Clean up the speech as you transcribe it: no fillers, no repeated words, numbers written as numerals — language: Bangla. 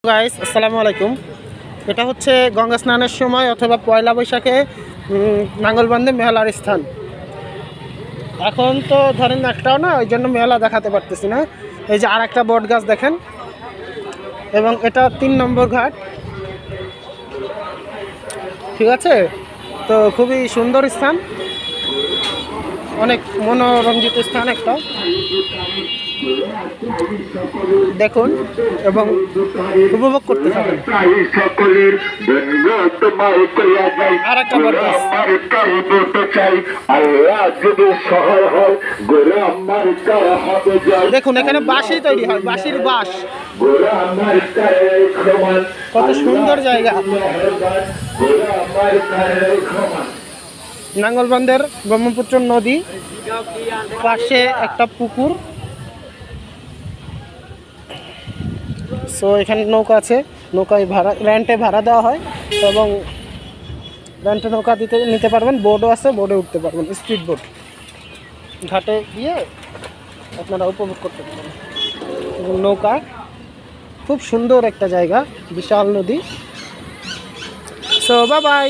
গাইস আসসালামু আলাইকুম। এটা হচ্ছে গঙ্গা স্নানের সময় অথবা পয়লা বৈশাখে নাঙ্গলবান্ধে মেলার স্থান। এখন তো ধরেন একটাও না, ওই জন্য মেলা দেখাতে পারতেছি না। এই যে আর একটা বট গাছ দেখেন, এবং এটা 3 নম্বর ঘাট। ঠিক আছে, তো খুবই সুন্দর স্থান, অনেক মনোরঞ্জিত স্থান একটা, দেখুন এবং উপভোগ করতে থাকুন। আর একটা বটগাছ দেখুন, এখানে বাঁশই তৈরি হয়, বাঁশির বাঁশ। কত সুন্দর জায়গা। নাঙ্গলবান্ধের ব্রহ্মপুত্র নদী, পাশে একটা পুকুর। সো এখানে নৌকা আছে, নৌকায় ভাড়া, রেন্টে ভাড়া দেওয়া হয়, এবং রেন্টে নৌকা নিতে পারবেন। বোটও আছে, বোটে উঠতে পারবেন, স্পিড বোট। ঘাটে গিয়ে আপনারা উপভোগ করতে পারবেন। এবং নৌকা, খুব সুন্দর একটা জায়গা, বিশাল নদী। So bye bye.